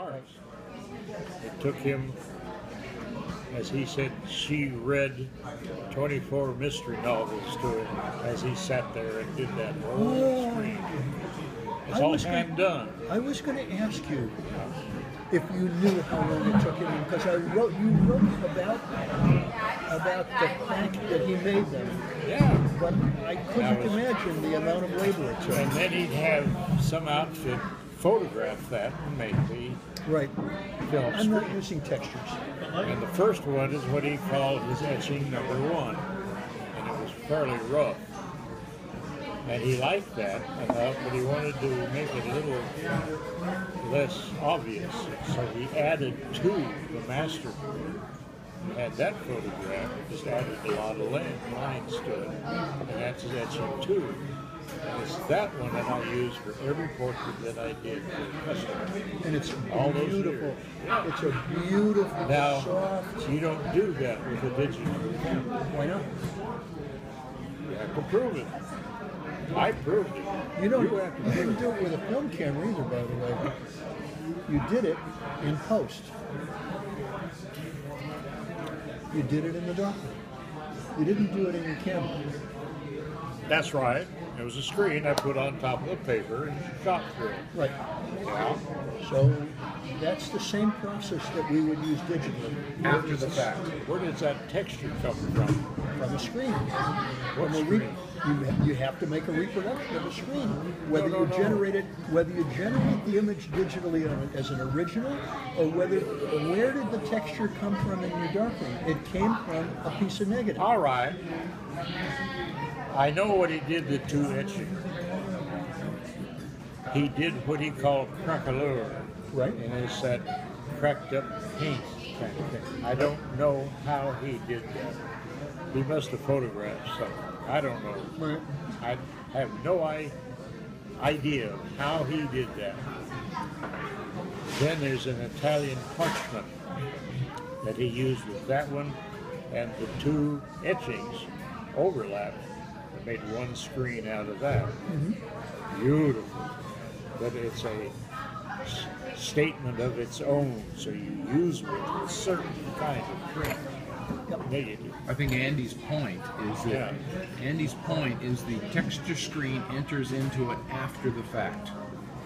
parts. It took him, as he said, she read 24 mystery novels to him as he sat there and did that whole screen. It's all hand done. I was going to ask you if you knew how long it took him, because you wrote about the fact that he made them. Yeah. But I couldn't imagine the amount of labor it took. And then he'd have some outfit photograph that and make the film I'm not using textures. And the first one is what he called his etching number 1. And it was fairly rough. And he liked that enough, but he wanted to make it a little less obvious. So he added to the master. He had that photograph, just added a lot of lines to it. And that's his etching 2. And it's that one that I use for every portrait that I did for customer. And it's all beautiful. Those years. It's a beautiful, now, soft. You don't do that with a digital. Why not? You have to prove it. I proved it. You didn't do it with a film camera either, by the way. You did it in post. You did it in the darkroom. You didn't do it in your camera. That's right. It was a screen I put on top of the paper and shot through it. Right. Yeah. So that's the same process that we would use digitally. After the fact. Where does that texture come from? From a screen. What screen? You have to make a reproduction of a screen. Whether you generate the image digitally as an original, or where did the texture come from in your darkroom? It came from a piece of negative. All right. I know what he did the 2 etching. He did what he called craquelure. Right. And it's that cracked up paint kind of thing. I don't know how he did that. He must have photographed something. I don't know. Right. I have no idea how he did that. Then there's an Italian parchment that he used with that one, and the 2 etchings overlapped and made one screen out of that. Mm-hmm. Beautiful. But it's a statement of its own, so you use it with certain kinds of print. Negative. I think Andy's point is that the texture screen enters into it after the fact.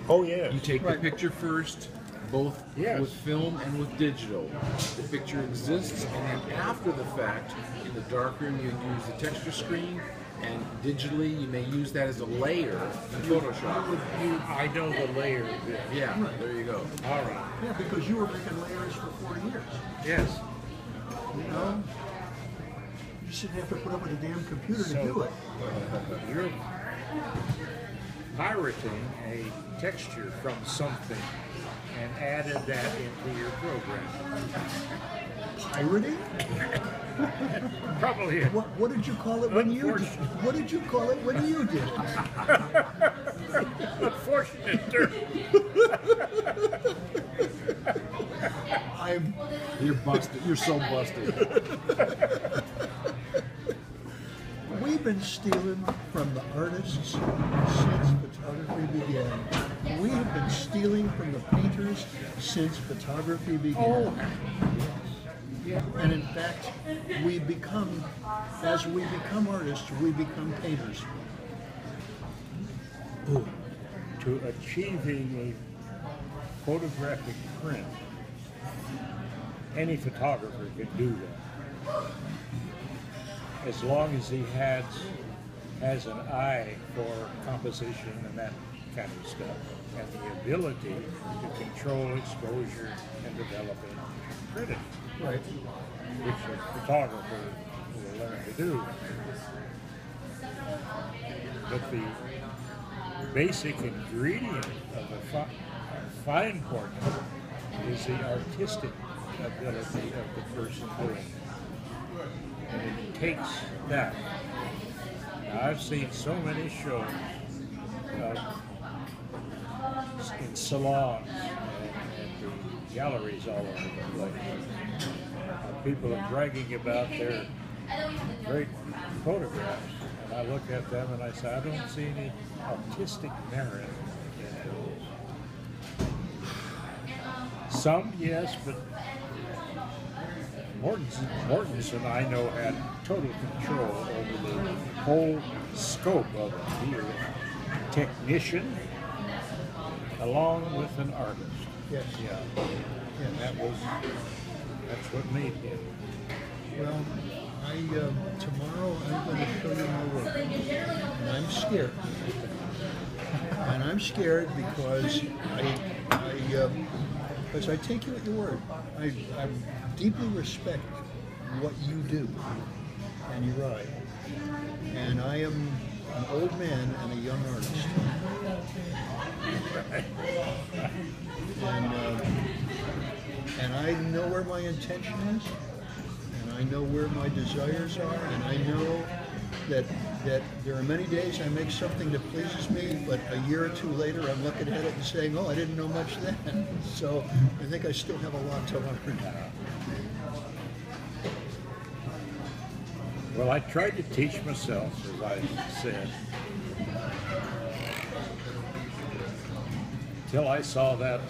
Oh yes. You take the picture first, both with film and with digital. The picture exists, and then after the fact, in the darkroom, you use the texture screen, and digitally, you may use that as a layer in Photoshop. I know the layer bit. Yeah, there you go. All right. Yeah, because you were making layers for 4 years. Yes. You know? You just didn't have to put up with a damn computer to do it. You're pirating a texture from something and added that into your program. Pirating? Probably. What did you call it when you did it? What did you call it when you did it? Unfortunate term. You're busted. You're so busted. We've been stealing from the artists since photography began. We have been stealing from the painters since photography began. Oh. Yeah. And in fact, as we become artists, we become painters. Ooh. To achieving a photographic print, any photographer could do that. As long as he has an eye for composition and that kind of stuff, and the ability to control exposure and develop it and print it. Right. Which a photographer will learn to do. But the basic ingredient of a fine portrait is the artistic ability of the person doing it. And it takes that. Now, I've seen so many shows in salons and the galleries all over the place. People are bragging about their great photographs, and I look at them and I say, I don't see any artistic merit in those. Some, yes, but Mortensen, I know, had total control over the whole scope of it. He was a technician along with an artist. Yes. Yeah. And that's what made him. Well, tomorrow I'm going to show you my work, and I'm scared. And I'm scared because I take you at your word. I deeply respect what you do, and you're right. And I am an old man and a young artist. And I know where my intention is, and I know where my desires are, and I know that there are many days I make something that pleases me, but a year or two later I'm looking at it and saying, oh, I didn't know much then. So I think I still have a lot to learn. Well, I tried to teach myself, as I said, till I saw that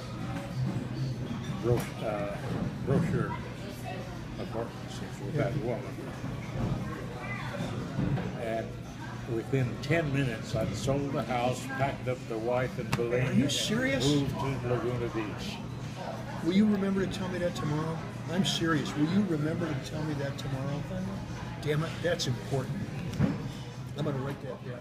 brochure of Mortensen with that woman. And within 10 minutes, I'd sold the house, packed up the wife and Belen, Are you serious? and moved to Laguna Beach. Will you remember to tell me that tomorrow? I'm serious. Will you remember to tell me that tomorrow? Damn it, that's important. I'm going to write that down.